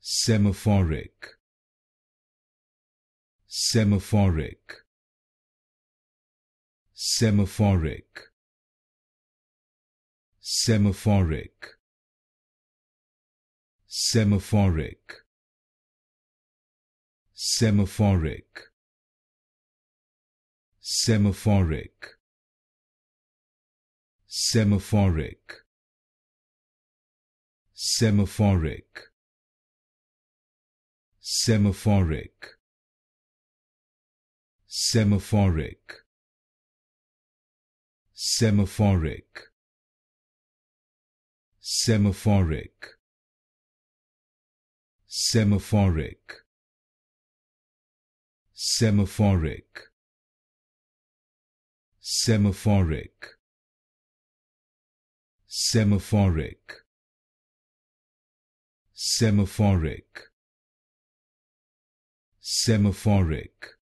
Semaphoric, Semaphoric, Semaphoric, Semaphoric, Semaphoric, Semaphoric, Semaphoric, Semaphoric, Semaphoric, Semaphoric, Semaphoric, Semaphoric, Semaphoric, Semaphoric, Semaphoric, Semaphoric, Semaphoric, Semaphoric, Semaphoric,